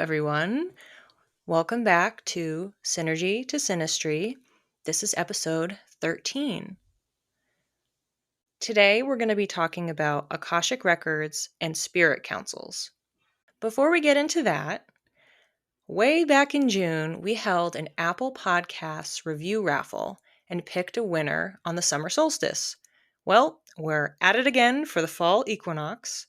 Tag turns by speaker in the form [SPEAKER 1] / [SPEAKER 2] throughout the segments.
[SPEAKER 1] everyone. Welcome back to Synergy to Synastry. This is episode 13. Today, we're going to be talking about Akashic records and spirit councils. Before we get into that, way back in June, we held an Apple Podcasts review raffle and picked a winner on the summer solstice. Well, we're at it again for the fall equinox.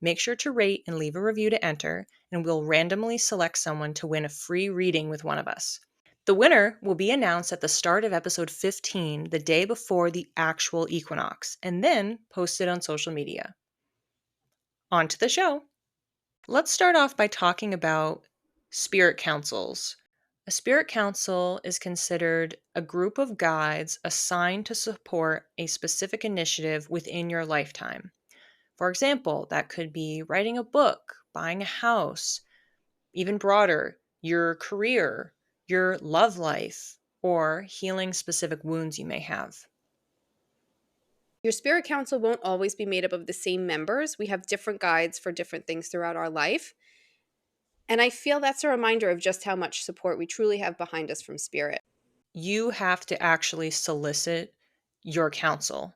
[SPEAKER 1] Make sure to rate and leave a review to enter, and we'll randomly select someone to win a free reading with one of us. The winner will be announced at the start of episode 15, the day before the actual equinox, and then posted on social media. On to the show. Let's start off by talking about spirit councils. A spirit council is considered a group of guides assigned to support a specific initiative within your lifetime. For example, that could be writing a book, buying a house, even broader, your career, your love life, or healing specific wounds you may have.
[SPEAKER 2] Your spirit council won't always be made up of the same members. We have different guides for different things throughout our life. And I feel that's a reminder of just how much support we truly have behind us from spirit.
[SPEAKER 1] You have to actually solicit your counsel.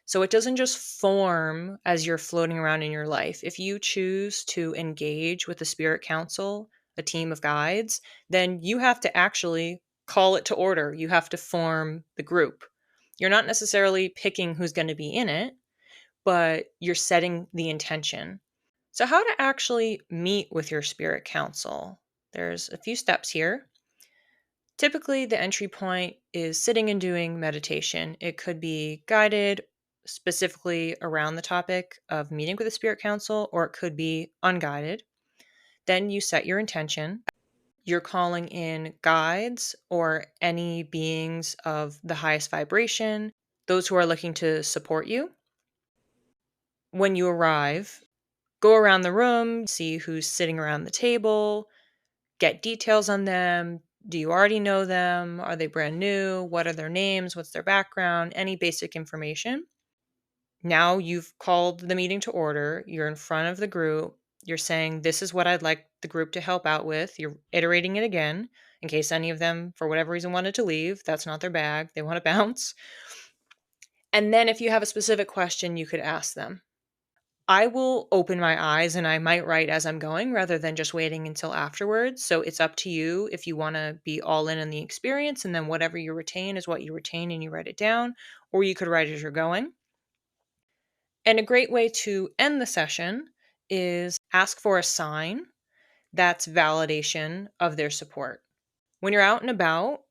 [SPEAKER 1] So it doesn't just form as you're floating around in your life. If you choose to engage with the spirit council, a team of guides, then you have to actually call it to order. You have to form the group. You're not necessarily picking who's going to be in it, but you're setting the intention. So, how to actually meet with your spirit council? There's a few steps here. Typically, the entry point is sitting and doing meditation. It could be guided specifically around the topic of meeting with a spirit council, or it could be unguided. Then you set your intention. You're calling in guides or any beings of the highest vibration, those who are looking to support you. When you arrive, go around the room, see who's sitting around the table, get details on them. Do you already know them? Are they brand new? What are their names? What's their background? Any basic information. Now you've called the meeting to order. You're in front of the group. You're saying, this is what I'd like the group to help out with. You're iterating it again in case any of them, for whatever reason, wanted to leave. That's not their bag. They want to bounce. And then if you have a specific question, you could ask them. I will open my eyes and I might write as I'm going rather than just waiting until afterwards. So it's up to you if you want to be all in the experience, and then whatever you retain is what you retain and you write it down, or you could write as you're going. And a great way to end the session is ask for a sign that's validation of their support. When you're out and about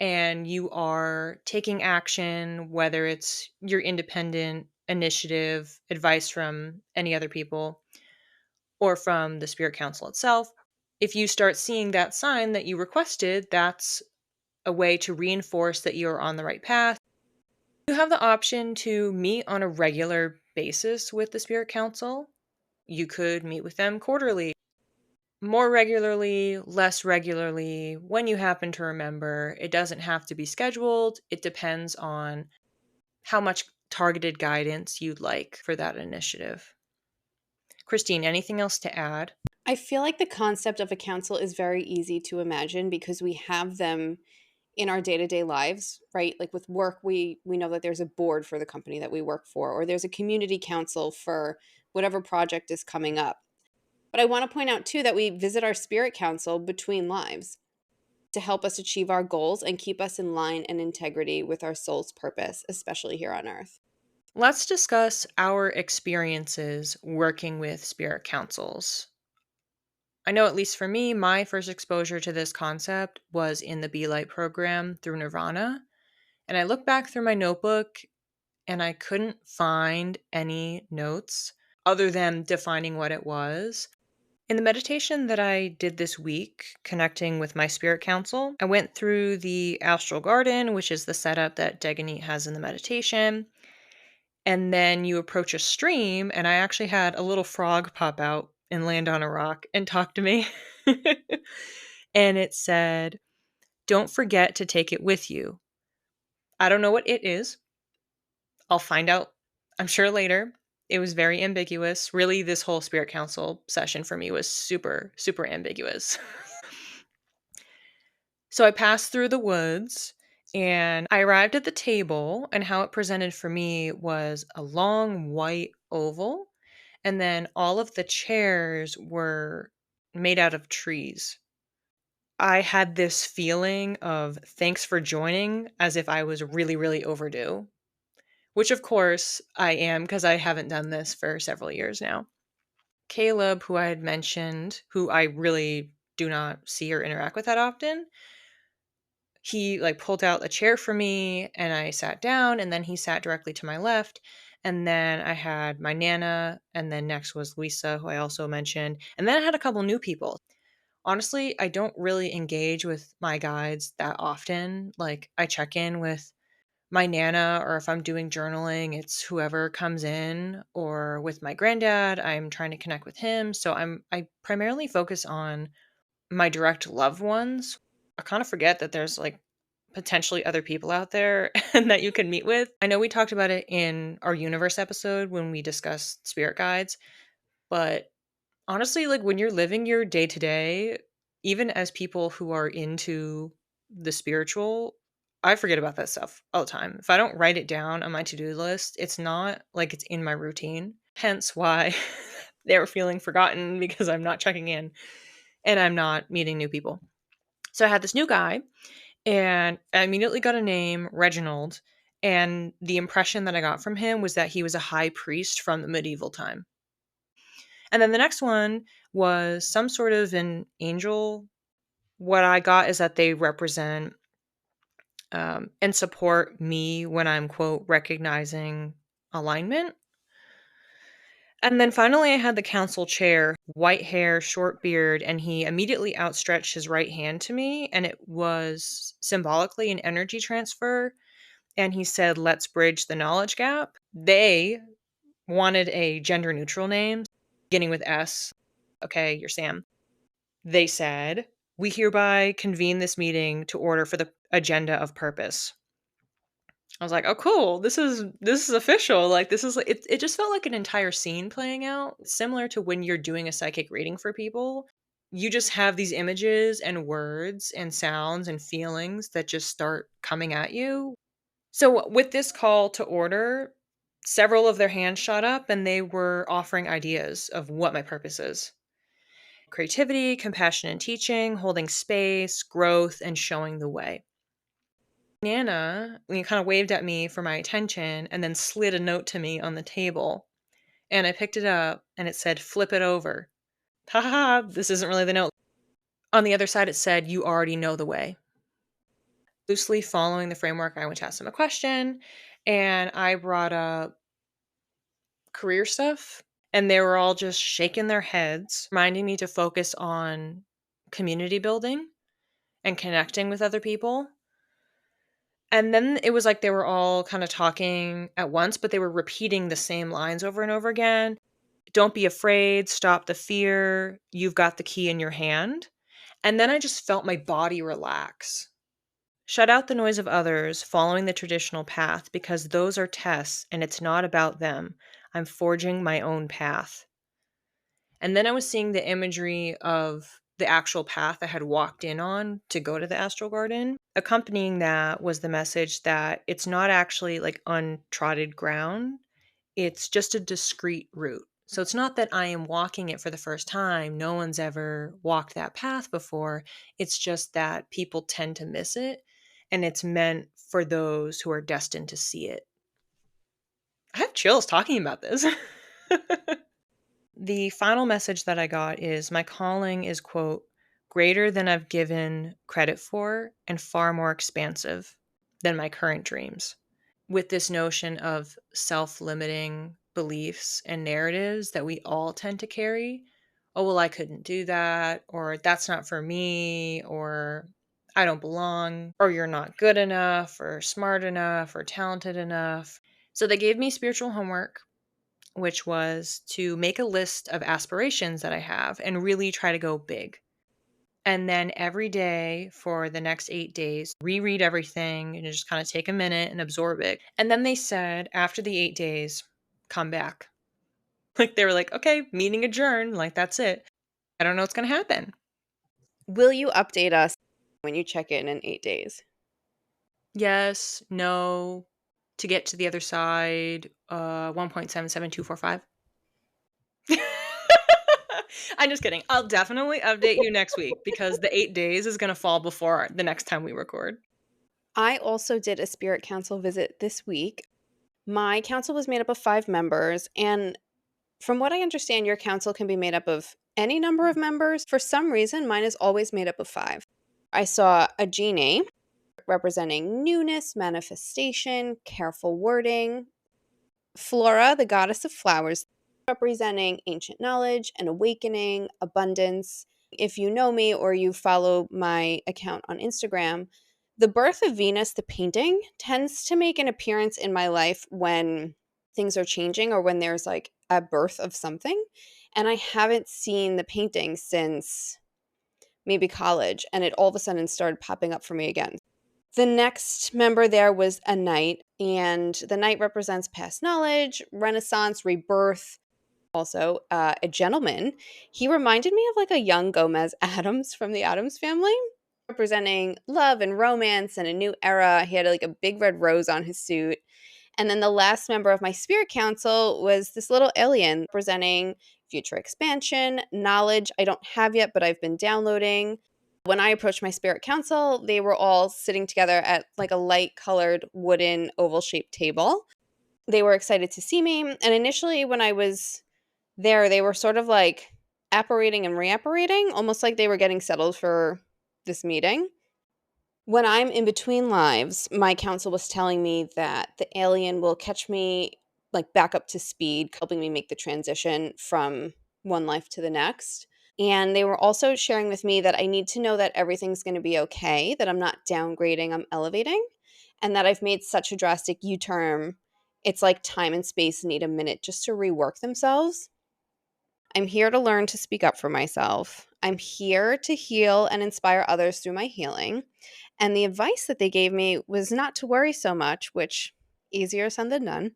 [SPEAKER 1] and you are taking action, whether it's your independent initiative, advice from any other people, or from the spirit council itself, if you start seeing that sign that you requested, that's a way to reinforce that you're on the right path. You have the option to meet on a regular basis with the spirit council. You could meet with them quarterly, more regularly, less regularly, when you happen to remember. It doesn't have to be scheduled. It depends on how much targeted guidance you'd like for that initiative. Christine, anything else to add?
[SPEAKER 2] I feel like the concept of a council is very easy to imagine because we have them in our day-to-day lives, right? Like with work, we know that there's a board for the company that we work for, or there's a community council for whatever project is coming up. But I want to point out too that we visit our spirit council between lives to help us achieve our goals and keep us in line and integrity with our soul's purpose, especially here on earth.
[SPEAKER 1] Let's discuss our experiences working with spirit councils. I know, at least for me, my first exposure to this concept was in the Be Light program through Nirvana. And I look back through my notebook and I couldn't find any notes other than defining what it was. In the meditation that I did this week, connecting with my spirit council, I went through the astral garden, which is the setup that Deganit has in the meditation. And then you approach a stream, and I actually had a little frog pop out and land on a rock and talk to me. And it said, "Don't forget to take it with you." I don't know what it is. I'll find out, I'm sure, later. It was very ambiguous. Really, this whole spirit council session for me was super, super ambiguous. So I passed through the woods and I arrived at the table, and how it presented for me was a long white oval, and then all of the chairs were made out of trees. I had this feeling of thanks for joining as if I was really, really overdue, which of course I am because I haven't done this for several years now. Caleb, who I had mentioned, who I really do not see or interact with that often, he like pulled out a chair for me and I sat down, and then he sat directly to my left. And then I had my Nana, and then next was Lisa, who I also mentioned. And then I had a couple new people. Honestly, I don't really engage with my guides that often. Like, I check in with my Nana, or if I'm doing journaling, it's whoever comes in, or with my granddad, I'm trying to connect with him. So I primarily focus on my direct loved ones. I kind of forget that there's like potentially other people out there and that you can meet with. I know we talked about it in our universe episode when we discussed spirit guides, but honestly, like when you're living your day to day, even as people who are into the spiritual, I forget about that stuff all the time. If I don't write it down on my to do list, it's not like it's in my routine. Hence why they were feeling forgotten because I'm not checking in and I'm not meeting new people. So I had this new guy, and I immediately got a name, Reginald. And the impression that I got from him was that he was a high priest from the medieval time. And then the next one was some sort of an angel. What I got is that they represent and support me when I'm, quote, recognizing alignment. And then finally, I had the council chair, white hair, short beard, and he immediately outstretched his right hand to me. And it was symbolically an energy transfer. And he said, "Let's bridge the knowledge gap." They wanted a gender neutral name beginning with S. Okay, you're Sam. They said, "We hereby convene this meeting to order for the agenda of purpose." I was like, "Oh, cool. This is official." Like this is like it just felt like an entire scene playing out, similar to when you're doing a psychic reading for people. You just have these images and words and sounds and feelings that just start coming at you. So with this call to order, several of their hands shot up and they were offering ideas of what my purpose is. Creativity, compassion and teaching, holding space, growth, and showing the way. Nana, kind of waved at me for my attention and then slid a note to me on the table. And I picked it up and it said, "Flip it over." Ha ha ha, this isn't really the note. On the other side, it said, "You already know the way." Loosely following the framework, I went to ask them a question, and I brought up career stuff, and they were all just shaking their heads, reminding me to focus on community building and connecting with other people. And then it was like they were all kind of talking at once, but they were repeating the same lines over and over again. "Don't be afraid, stop the fear, you've got the key in your hand." And then I just felt my body relax. "Shut out the noise of others, following the traditional path, because those are tests and it's not about them. I'm forging my own path." And then I was seeing the imagery of the actual path I had walked in on to go to the astral garden. Accompanying that was the message that it's not actually like untrodden ground, it's just a discrete route. So it's not that I am walking it for the first time. No one's ever walked that path before. It's just that people tend to miss it, and it's meant for those who are destined to see it. I have chills talking about this. The final message that I got is my calling is, quote, "greater than I've given credit for and far more expansive than my current dreams." With this notion of self limiting beliefs and narratives that we all tend to carry. "Oh, well, I couldn't do that," or "that's not for me," or "I don't belong," or "you're not good enough," or "smart enough," or "talented enough." So they gave me spiritual homework, which was to make a list of aspirations that I have and really try to go big. And then every day for the next 8 days, reread everything and just kind of take a minute and absorb it. And then they said, after the 8 days, come back. Like, they were like, "Okay, meeting adjourned." Like, that's it. I don't know what's gonna happen.
[SPEAKER 2] Will you update us when you check in 8 days?
[SPEAKER 1] Yes, no, to get to the other side, 1.77245. I'm just kidding. I'll definitely update you next week because the 8 days is gonna fall before the next time we record.
[SPEAKER 2] I also did a spirit council visit this week. My council was made up of 5 members, and from what I understand, your council can be made up of any number of members. For some reason, mine is always made up of 5. I saw a genie representing newness, manifestation, careful wording. Flora, the goddess of flowers, representing ancient knowledge and awakening, abundance. If you know me or you follow my account on Instagram, the birth of Venus, the painting, tends to make an appearance in my life when things are changing or when there's like a birth of something. And I haven't seen the painting since maybe college, and it all of a sudden started popping up for me again. The next member there was a knight, and the knight represents past knowledge, renaissance, rebirth. Also, a gentleman. He reminded me of like a young Gomez Adams from the Adams family, representing love and romance and a new era. He had like a big red rose on his suit. And then the last member of my spirit council was this little alien representing future expansion, knowledge I don't have yet, but I've been downloading. When I approached my spirit council, they were all sitting together at like a light colored wooden oval shaped table. They were excited to see me. And initially, when I was there, they were sort of like apparating and reapparating, almost like they were getting settled for this meeting. When I'm in between lives, my counsel was telling me that the alien will catch me like back up to speed, helping me make the transition from one life to the next. And they were also sharing with me that I need to know that everything's going to be okay, that I'm not downgrading, I'm elevating, and that I've made such a drastic U turn. It's like time and space need a minute just to rework themselves. I'm here to learn to speak up for myself. I'm here to heal and inspire others through my healing. And the advice that they gave me was not to worry so much, which easier said than done.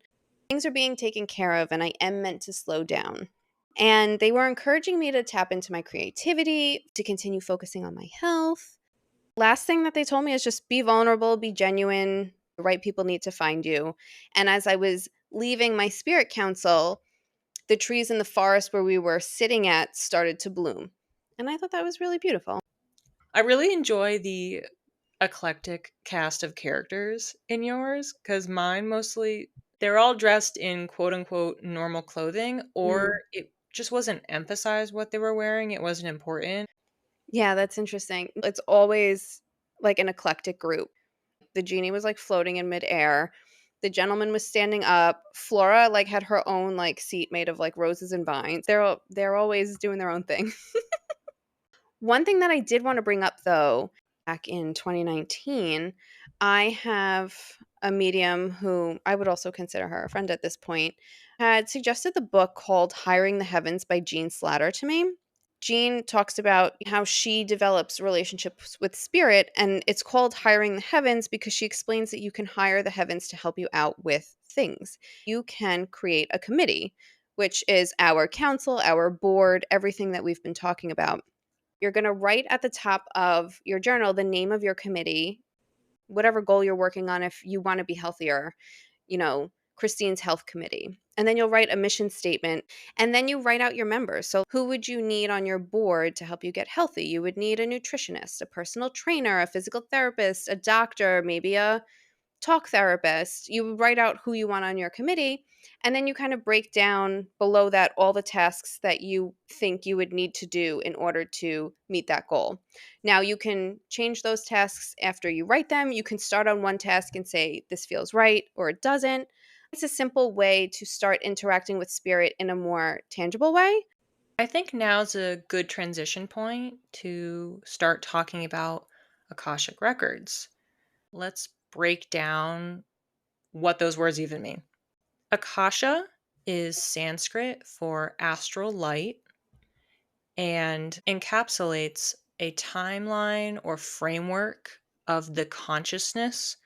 [SPEAKER 2] Things are being taken care of, and I am meant to slow down. And they were encouraging me to tap into my creativity, to continue focusing on my health. Last thing that they told me is just be vulnerable, be genuine. The right people need to find you. And as I was leaving my spirit council, the trees in the forest where we were sitting at started to bloom. And I thought that was really beautiful.
[SPEAKER 1] I really enjoy the eclectic cast of characters in yours because mine mostly they're all dressed in quote unquote normal clothing, or
[SPEAKER 2] Mm.
[SPEAKER 1] it just wasn't emphasized what they were wearing. It wasn't important.
[SPEAKER 2] Yeah, that's interesting. It's always like an eclectic group. The genie was like floating in midair. The gentleman was standing up. Flora like had her own like seat made of like roses and vines. They're always doing their own thing. One thing that I did want to bring up though, back in 2019, I have a medium who I would also consider her a friend at this point, had suggested the book called Hiring the Heavens by Jean Slatter to me. Jean talks about how she develops relationships with spirit, and it's called Hiring the Heavens because she explains that you can hire the heavens to help you out with things. You can create a committee, which is our council, our board, everything that we've been talking about. You're going to write at the top of your journal the name of your committee, whatever goal you're working on. If you want to be healthier, Christine's health committee. And then you'll write a mission statement, and then you write out your members. So, who would you need on your board to help you get healthy? You would need a nutritionist, a personal trainer, a physical therapist, a doctor, maybe a talk therapist. You write out who you want on your committee, and then you kind of break down below that all the tasks that you think you would need to do in order to meet that goal. Now, you can change those tasks after you write them. You can start on one task and say, this feels right, or it doesn't. It's a simple way to start interacting with spirit in a more tangible way.
[SPEAKER 1] I think now's a good transition point to start talking about Akashic records. Let's break down what those words even mean. Akasha is Sanskrit for astral light and encapsulates a timeline or framework of the consciousness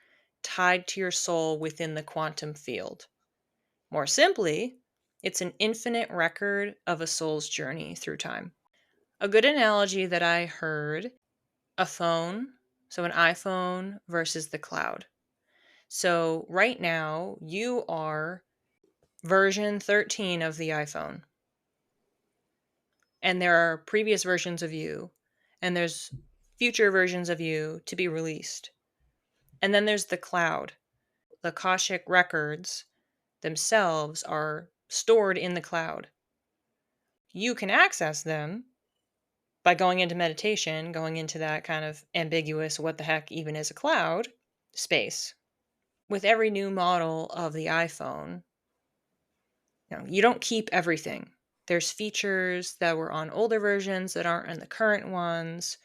[SPEAKER 1] tied to your soul within the quantum field. More simply, It's an infinite record of a soul's journey through time. A good analogy that I heard, a phone, so an iPhone versus the cloud. So right now, you are version 13 of the iPhone, and there are previous versions of you, and there's future versions of you to be released. And then there's the cloud. The Akashic records themselves are stored in the cloud. You can access them by going into meditation, going into that kind of ambiguous, what the heck even is a cloud space. With every new model of the iPhone, you don't keep everything. There's features that were on older versions that aren't in the current ones.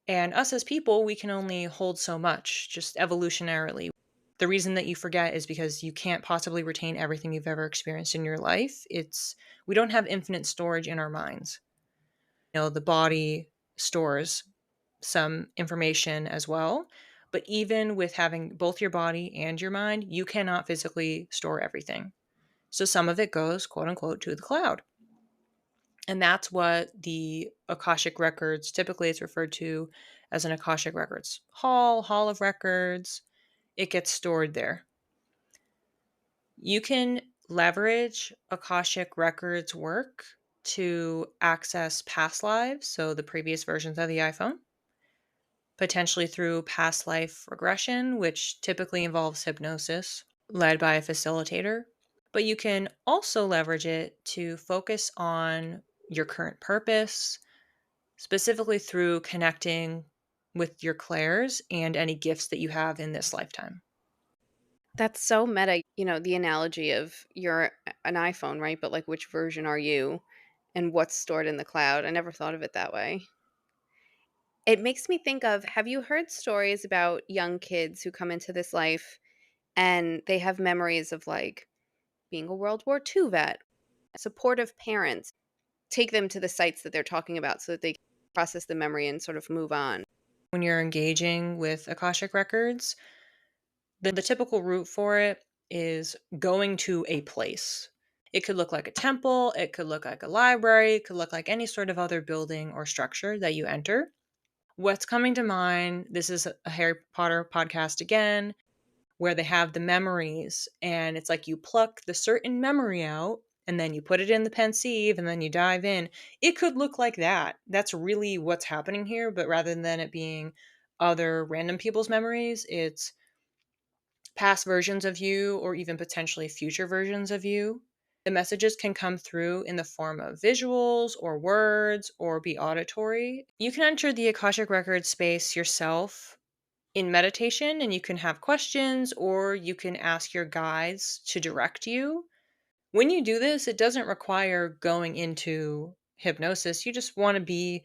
[SPEAKER 1] And us as people, we can only hold so much, just evolutionarily. The reason that you forget is because you can't possibly retain everything you've ever experienced in your life. We don't have infinite storage in our minds. The body stores some information as well. But even with having both your body and your mind, you cannot physically store everything. So some of it goes, quote unquote, to the cloud. And that's what the Akashic records, typically it's referred to as an Akashic records hall of records. It gets stored there. You can leverage Akashic records work to access past lives, so the previous versions of the iPhone, potentially through past life regression, which typically involves hypnosis led by a facilitator. But you can also leverage it to focus on your current purpose, specifically through connecting with your clairs and any gifts that you have in this lifetime.
[SPEAKER 2] That's so meta. The analogy of you're an iPhone, right? But like, which version are you and what's stored in the cloud? I never thought of it that way. It makes me think of, have you heard stories about young kids who come into this life and they have memories of like being a World War II vet, supportive parents take them to the sites that they're talking about so that they can process the memory and sort of move on?
[SPEAKER 1] When you're engaging with Akashic records, the typical route for it is going to a place. It could look like a temple, it could look like a library, it could look like any sort of other building or structure that you enter. What's coming to mind, this is a Harry Potter podcast again, where they have the memories, and it's like you pluck the certain memory out and then you put it in the pensieve and then you dive in. It could look like that. That's really what's happening here, but rather than it being other random people's memories, it's past versions of you or even potentially future versions of you. The messages can come through in the form of visuals or words or be auditory. You can enter the Akashic Record space yourself in meditation, and you can have questions or you can ask your guides to direct you. When you do this, it doesn't require going into hypnosis. You just want to be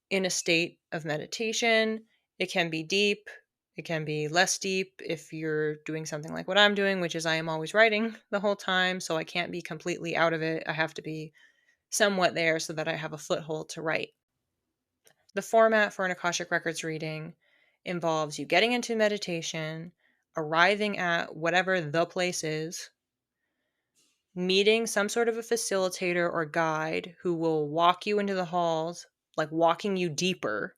[SPEAKER 1] in a state of meditation. It can be deep, it can be less deep if you're doing something like what I'm doing, which is I am always writing the whole time, so I can't be completely out of it. I have to be somewhat there so that I have a foothold to write. The format for an Akashic Records reading involves you getting into meditation, arriving at whatever the place is, meeting some sort of a facilitator or guide who will walk you into the halls, like walking you deeper.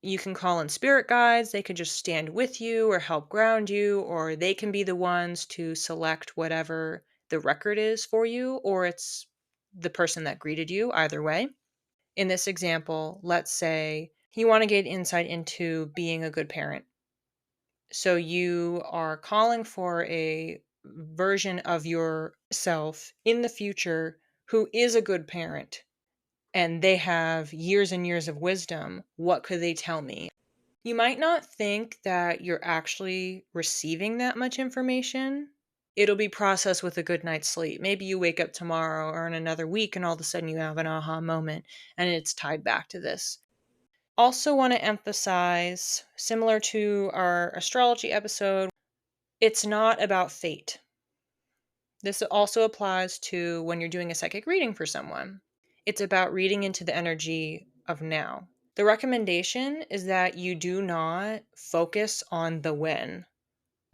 [SPEAKER 1] You can call in spirit guides. They could just stand with you or help ground you, or they can be the ones to select whatever the record is for you, or it's the person that greeted you, either way. In this example, let's say you want to get insight into being a good parent. So you are calling for a version of yourself in the future who is a good parent and they have years and years of wisdom. What could they tell me? You might not think that you're actually receiving that much information. It'll be processed with a good night's sleep. Maybe you wake up tomorrow or in another week and all of a sudden you have an aha moment and it's tied back to this. Also, want to emphasize, similar to our astrology episode, it's not about fate. This also applies to when you're doing a psychic reading for someone. It's about reading into the energy of now. The recommendation is that you do not focus on the when.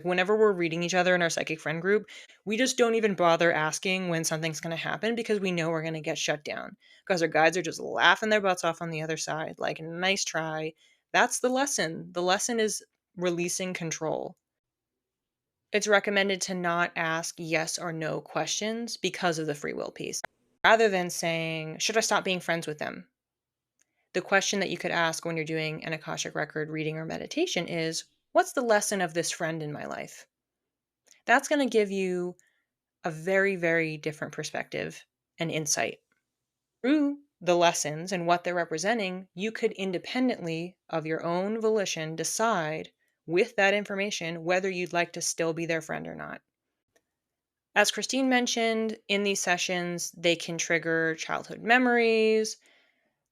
[SPEAKER 1] Whenever we're reading each other in our psychic friend group, we just don't even bother asking when something's going to happen because we know we're going to get shut down. Because our guides are just laughing their butts off on the other side, like, nice try. That's the lesson. The lesson is releasing control. It's recommended to not ask yes or no questions because of the free will piece. Rather than saying, should I stop being friends with them? The question that you could ask when you're doing an Akashic record reading or meditation is, what's the lesson of this friend in my life? That's going to give you a very, very different perspective and insight. Through the lessons and what they're representing, you could independently of your own volition decide with that information whether you'd like to still be their friend or not. As Christine mentioned, in these sessions, they can trigger childhood memories,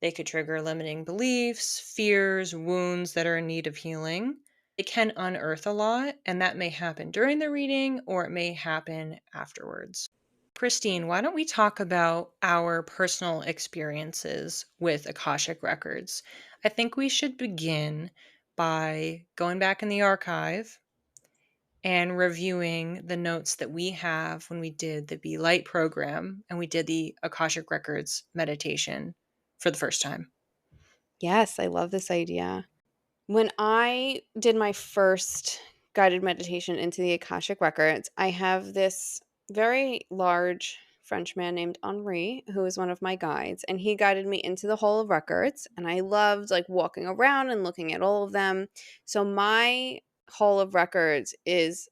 [SPEAKER 1] they could trigger limiting beliefs, fears, wounds that are in need of healing. It can unearth a lot, and that may happen during the reading or it may happen afterwards. Christine, why don't we talk about our personal experiences with Akashic Records? I think we should begin by going back in the archive and reviewing the notes that we have when we did the Be Light program and we did the Akashic Records meditation for the first time.
[SPEAKER 2] Yes, I love this idea. When I did my first guided meditation into the Akashic Records, I have this very large Frenchman named Henri, who is one of my guides, and he guided me into the Hall of Records, and I loved like walking around and looking at all of them. So my Hall of Records is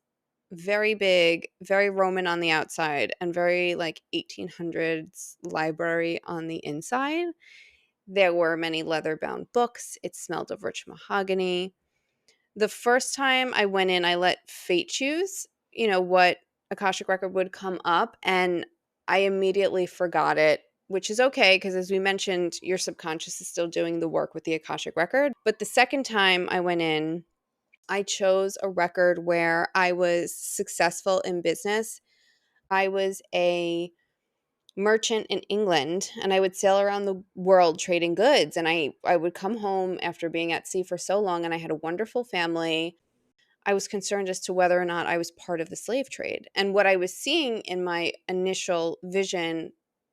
[SPEAKER 2] very big, very Roman on the outside, and very like 1800s library on the inside. There were many leather bound books. It smelled of rich mahogany. The first time I went in, I let fate choose, what Akashic record would come up, and I immediately forgot it, which is okay because, as we mentioned, your subconscious is still doing the work with the Akashic record. But the second time I went in, I chose a record where I was successful in business. I was a merchant in England, and I would sail around the world trading goods, and I would come home after being at sea for so long, and I had a wonderful family. I was concerned as to whether or not I was part of the slave trade. And what I was seeing in my initial vision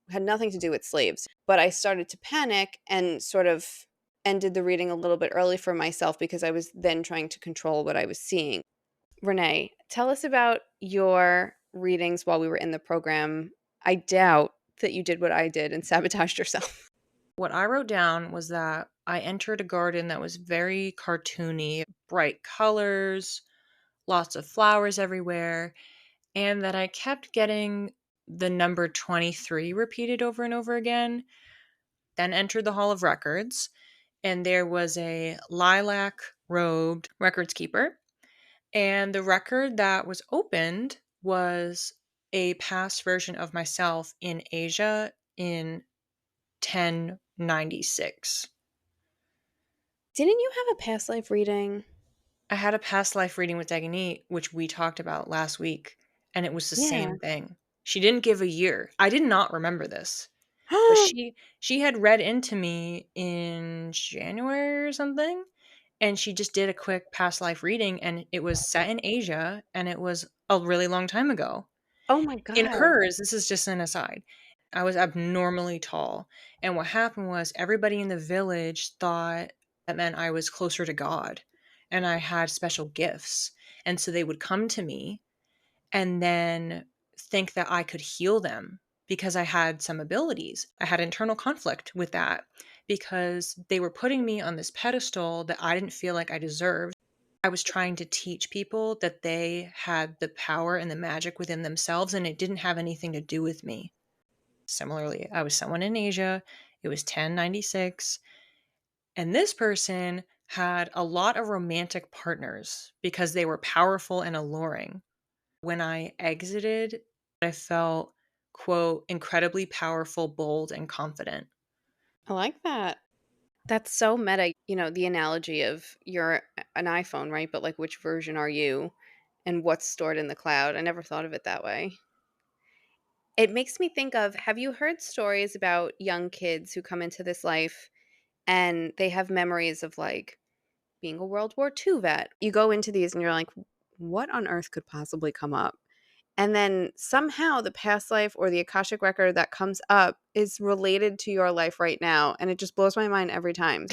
[SPEAKER 2] had nothing to do with slaves, but I started to panic and sort of ended the reading a little bit early for myself because I was then trying to control what I was seeing. Renee, tell us about your readings while we were in the program. I doubt that you did what I did and sabotaged yourself.
[SPEAKER 1] What I wrote down was that I entered a garden that was very cartoony, bright colors, lots of flowers everywhere, and that I kept getting the number 23 repeated over and over again. Then entered the Hall of Records, and there was a lilac robed records keeper. And the record that was opened was a past version of myself in Asia in 1096.
[SPEAKER 2] Didn't you have a past life reading?
[SPEAKER 1] I had a past life reading with Dagny, which we talked about last week, and it was the
[SPEAKER 2] Yeah.
[SPEAKER 1] same thing. She didn't give a year. I did not remember this, but she had read into me in January or something, and she just did a quick past life reading, and it was set in Asia, and it was a really long time ago.
[SPEAKER 2] Oh my
[SPEAKER 1] In
[SPEAKER 2] god.
[SPEAKER 1] hers, this is just an aside, I was abnormally tall, and what happened was everybody in the village thought that meant I was closer to God, and I had special gifts, and so they would come to me and then think that I could heal them because I had some abilities. I had internal conflict with that because they were putting me on this pedestal that I didn't feel like I deserved. I was trying to teach people that they had the power and the magic within themselves, and it didn't have anything to do with me. Similarly, I was someone in Asia. It was 1096. And this person had a lot of romantic partners because they were powerful and alluring. When I exited, I felt, quote, incredibly powerful, bold, and confident.
[SPEAKER 2] I like that. That's so meta. The analogy of you're an iPhone, right? But like, which version are you and what's stored in the cloud? I never thought of it that way. It makes me think of, have you heard stories about young kids who come into this life and they have memories of like being a World War II vet? You go into these and you're like, what on earth could possibly come up? And then somehow the past life or the Akashic record that comes up is related to your life right now. And it just blows my mind every time.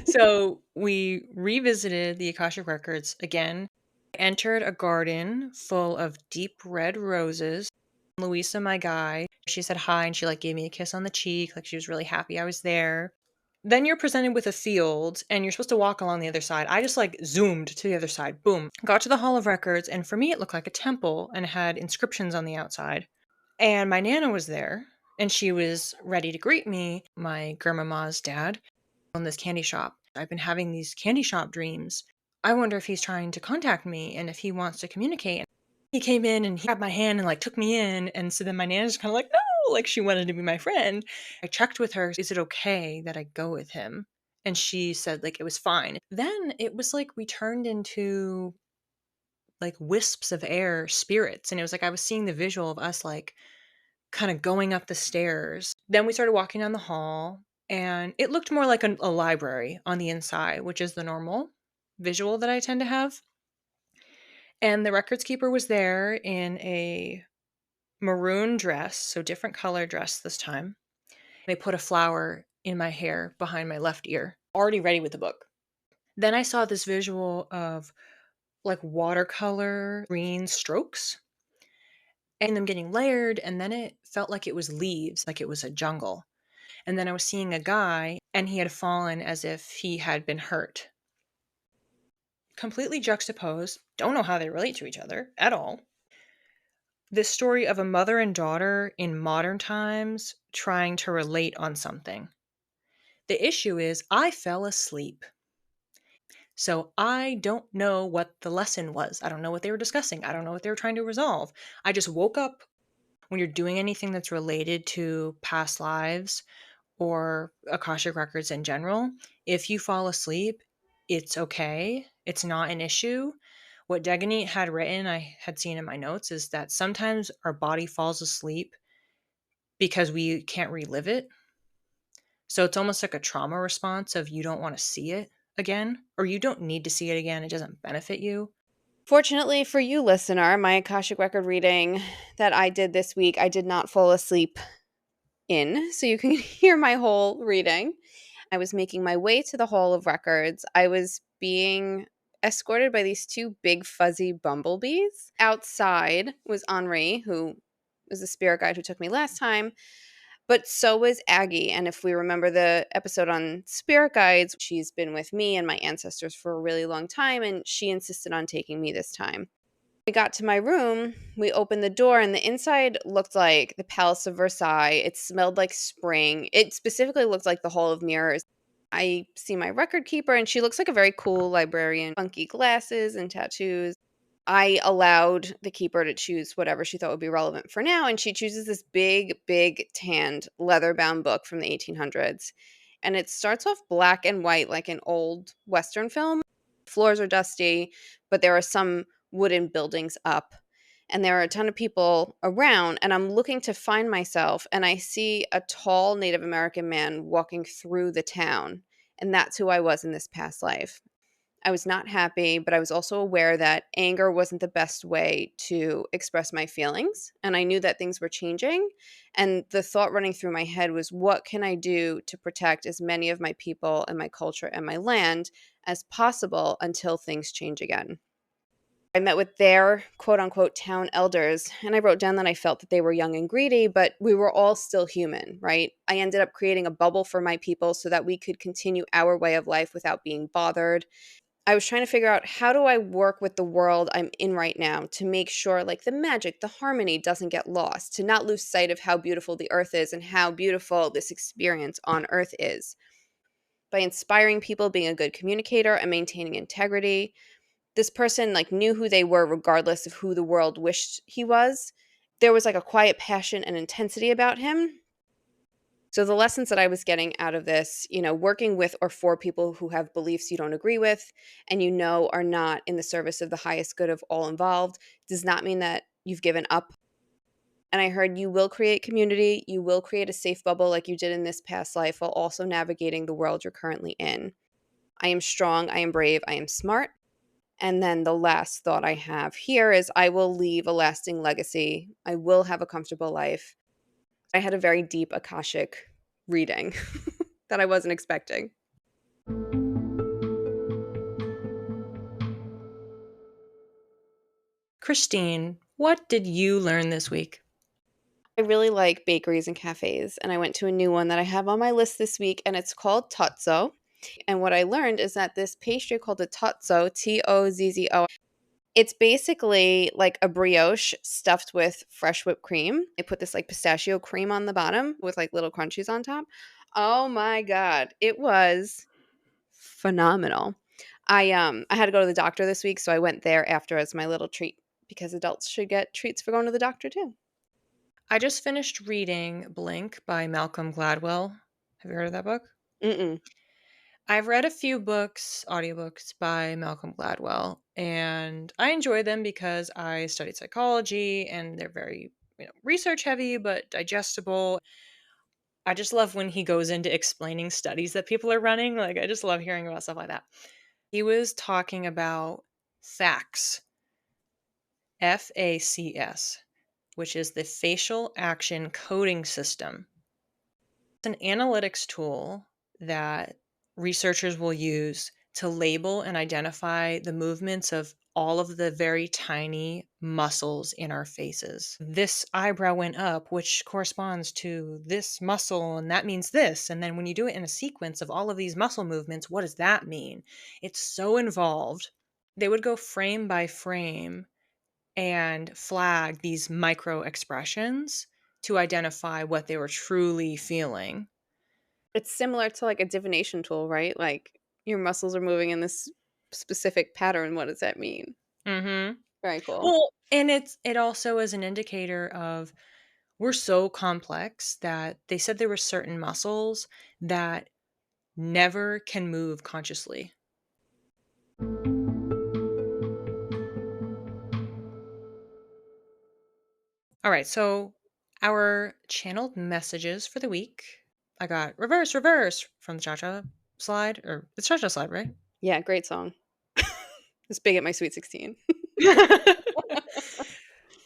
[SPEAKER 1] So we revisited the Akashic Records again. I entered a garden full of deep red roses. Louisa, my guide, she said hi and she like gave me a kiss on the cheek. Like she was really happy I was there. Then you're presented with a field and you're supposed to walk along the other side. I just like zoomed to the other side. Boom. Got to the Hall of Records. And for me, it looked like a temple and had inscriptions on the outside. And my Nana was there and she was ready to greet me, my grandmama's dad, on this candy shop. I've been having these candy shop dreams. I wonder if he's trying to contact me and if he wants to communicate. He came in and he grabbed my hand and like took me in. And so then my Nana's kind of like, no, like she wanted to be my friend. I checked with her, is it okay that I go with him? And she said like it was fine. Then it was like we turned into like wisps of air spirits. And it was like I was seeing the visual of us like kind of going up the stairs. Then we started walking down the hall, and it looked more like a library on the inside, which is the normal visual that I tend to have. And the records keeper was there in a maroon dress, so different color dress this time. They put a flower in my hair behind my left ear, already ready with the book. Then I saw this visual of like watercolor green strokes and them getting layered, and then it felt like it was leaves, like it was a jungle. And then I was seeing a guy, and he had fallen as if he had been hurt. Completely juxtaposed, don't know how they relate to each other at all. This story of a mother and daughter in modern times trying to relate on something. The issue is, I fell asleep. So I don't know what the lesson was. I don't know what they were discussing. I don't know what they were trying to resolve. I just woke up. When you're doing anything that's related to past lives or Akashic records in general, if you fall asleep, it's okay. It's not an issue. What Degani had written, I had seen in my notes, is that sometimes our body falls asleep because we can't relive it. So it's almost like a trauma response of you don't want to see it again, or you don't need to see it again. It doesn't benefit you.
[SPEAKER 2] Fortunately for you, listener, my Akashic record reading that I did this week, I did not fall asleep in, so you can hear my whole reading. I was making my way to the Hall of Records. I was being escorted by these two big fuzzy bumblebees. Outside was Henri, who was the spirit guide who took me last time, but so was Aggie. And if we remember the episode on spirit guides, she's been with me and my ancestors for a really long time, and she insisted on taking me this time. We got to my room, we opened the door, and the inside looked like the Palace of Versailles. It smelled like spring. It specifically looked like the Hall of Mirrors. I see my record keeper, and she looks like a very cool librarian. Funky glasses and tattoos. I allowed the keeper to choose whatever she thought would be relevant for now, and she chooses this big, big tanned leather-bound book from the 1800s. And it starts off black and white like an old Western film. Floors are dusty, but there are some wooden buildings up. And there are a ton of people around, and I'm looking to find myself, and I see a tall Native American man walking through the town. And that's who I was in this past life. I was not happy, but I was also aware that anger wasn't the best way to express my feelings. And I knew that things were changing. And the thought running through my head was, what can I do to protect as many of my people and my culture and my land as possible until things change again? I met with their quote unquote town elders, and I wrote down that I felt that they were young and greedy, but we were all still human, right? I ended up creating a bubble for my people so that we could continue our way of life without being bothered. I was trying to figure out, how do I work with the world I'm in right now to make sure like the magic, the harmony doesn't get lost, to not lose sight of how beautiful the earth is and how beautiful this experience on earth is. By inspiring people, being a good communicator, and maintaining integrity. This person like knew who they were regardless of who the world wished he was. There was like a quiet passion and intensity about him. So the lessons that I was getting out of this, working with or for people who have beliefs you don't agree with and are not in the service of the highest good of all involved, does not mean that you've given up. And I heard you will create community, you will create a safe bubble like you did in this past life while also navigating the world you're currently in. I am strong, I am brave, I am smart, And then the last thought I have here is I will leave a lasting legacy. I will have a comfortable life. I had a very deep Akashic reading that I wasn't expecting.
[SPEAKER 1] Christine, what did you learn this week?
[SPEAKER 2] I really like bakeries and cafes, and I went to a new one that I have on my list this week, and it's called Totso. And what I learned is that this pastry called a Totso, Tozzo, it's basically like a brioche stuffed with fresh whipped cream. They put this like pistachio cream on the bottom with like little crunchies on top. Oh my god, it was phenomenal. I had to go to the doctor this week, so I went there after as my little treat because adults should get treats for going to the doctor too.
[SPEAKER 1] I just finished reading Blink by Malcolm Gladwell. Have you heard of that book?
[SPEAKER 2] Mm-mm.
[SPEAKER 1] I've read a few books, audiobooks by Malcolm Gladwell, and I enjoy them because I studied psychology and they're very, research heavy but digestible. I just love when he goes into explaining studies that people are running. Like, I just love hearing about stuff like that. He was talking about FACS, FACS, which is the facial action coding system. It's an analytics tool that researchers will use to label and identify the movements of all of the very tiny muscles in our faces. This eyebrow went up, which corresponds to this muscle, and that means this. And then when you do it in a sequence of all of these muscle movements, what does that mean? It's so involved. They would go frame by frame and flag these micro expressions to identify what they were truly feeling.
[SPEAKER 2] It's similar to like a divination tool, right? Like your muscles are moving in this specific pattern. What does that mean?
[SPEAKER 1] Mhm.
[SPEAKER 2] Very cool.
[SPEAKER 1] Well, and it also is an indicator of we're so complex that they said there were certain muscles that never can move consciously. All right, so our channeled messages for the week. I got reverse, reverse from the Cha Cha slide, or it's Cha Cha slide, right?
[SPEAKER 2] Yeah, great song. It's big at my Sweet 16.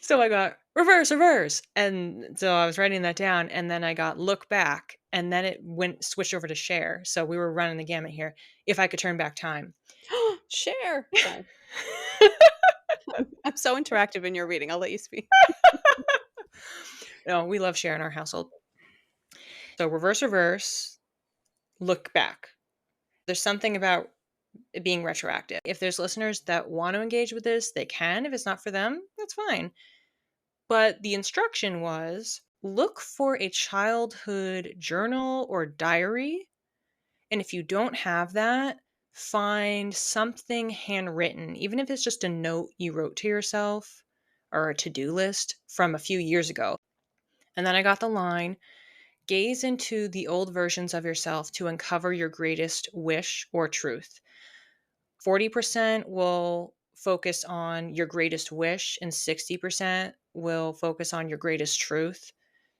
[SPEAKER 1] So I got reverse, reverse. And so I was writing that down. And then I got look back. And then it went switched over to share. So we were running the gamut here. If I could turn back time.
[SPEAKER 2] Share. Sorry. I'm so interactive in your reading. I'll let you speak.
[SPEAKER 1] No, we love share in our household. So reverse, reverse, look back. There's something about it being retroactive. If there's listeners that want to engage with this, they can. If it's not for them, that's fine. But the instruction was look for a childhood journal or diary. And if you don't have that, find something handwritten, even if it's just a note you wrote to yourself or a to do list from a few years ago. And then I got the line gaze into the old versions of yourself to uncover your greatest wish or truth. 40% will focus on your greatest wish, and 60% will focus on your greatest truth.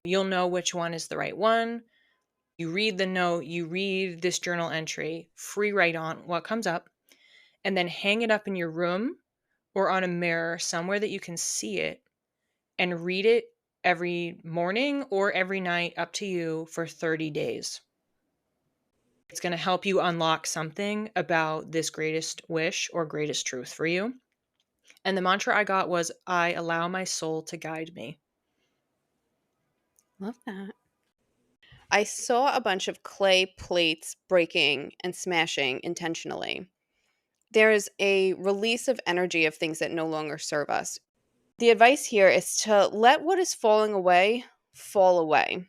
[SPEAKER 1] You'll know which one is the right one. You read the note, you read this journal entry, free write on what comes up, and then hang it up in your room or on a mirror somewhere that you can see it and read it every morning or every night, up to you, for 30 days. It's going to help you unlock something about this greatest wish or greatest truth for you. And the mantra I got was, I allow my soul to guide me.
[SPEAKER 2] Love that. I saw a bunch of clay plates breaking and smashing intentionally. There is a release of energy of things that no longer serve us. The advice here is to let what is falling away fall away.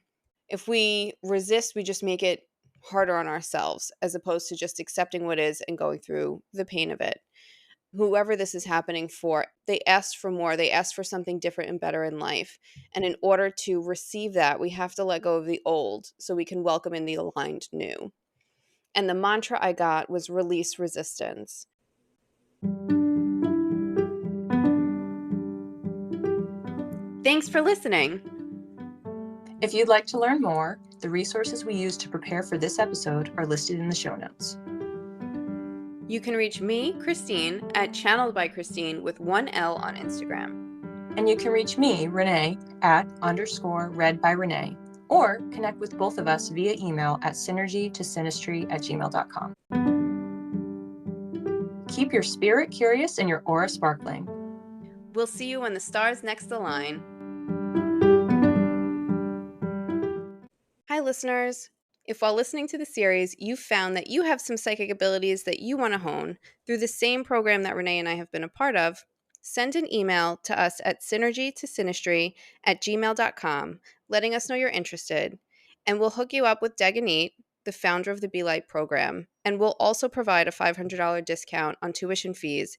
[SPEAKER 2] If we resist, we just make it harder on ourselves as opposed to just accepting what is and going through the pain of it. Whoever this is happening for, they asked for more. They asked for something different and better in life. And in order to receive that, we have to let go of the old so we can welcome in the aligned new. And the mantra I got was release resistance. Thanks for listening.
[SPEAKER 1] If you'd like to learn more, the resources we used to prepare for this episode are listed in the show notes.
[SPEAKER 2] You can reach me, Christine, at Channeled by Christine with one L on Instagram.
[SPEAKER 1] And you can reach me, Renee, at _read by Renee, or connect with both of us via email at synergytosynastry@gmail.com. Keep your spirit curious and your aura sparkling.
[SPEAKER 2] We'll see you when the stars next align. Hi, listeners. If while listening to the series, you found that you have some psychic abilities that you want to hone through the same program that Renee and I have been a part of, send an email to us at synergytosynastry@gmail.com, letting us know you're interested, and we'll hook you up with Daganit, the founder of the Be Light program, and we'll also provide a $500 discount on tuition fees.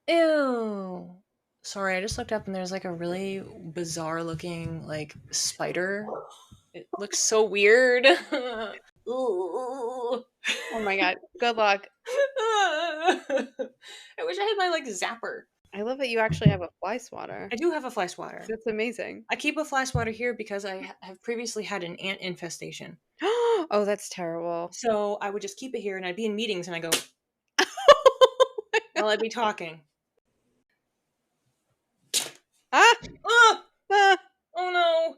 [SPEAKER 1] Ew. Sorry, I just looked up and there's like a really bizarre looking like spider. It looks so weird. Ooh.
[SPEAKER 2] Oh my god, good luck.
[SPEAKER 1] I wish I had my like zapper.
[SPEAKER 2] I love that you actually have a fly swatter.
[SPEAKER 1] I do have a fly swatter.
[SPEAKER 2] That's amazing.
[SPEAKER 1] I keep a fly swatter here because I have previously had an ant infestation.
[SPEAKER 2] Oh, that's terrible.
[SPEAKER 1] So I would just keep it here and I'd be in meetings and I go while I'd be talking.
[SPEAKER 2] Ah!
[SPEAKER 1] Ah!
[SPEAKER 2] Ah!
[SPEAKER 1] Oh no!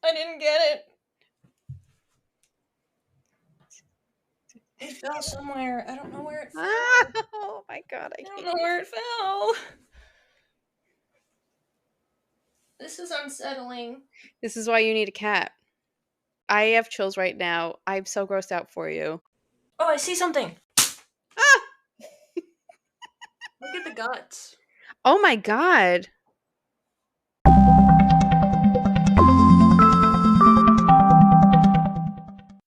[SPEAKER 1] I didn't get it. It fell somewhere. I don't know where it fell.
[SPEAKER 2] Ah! Oh my god, I
[SPEAKER 1] I don't
[SPEAKER 2] hate
[SPEAKER 1] know where it fell. This is unsettling.
[SPEAKER 2] This is why you need a cat. I have chills right now. I'm so grossed out for you.
[SPEAKER 1] Oh, I see something.
[SPEAKER 2] Ah!
[SPEAKER 1] Look at the guts.
[SPEAKER 2] Oh my god.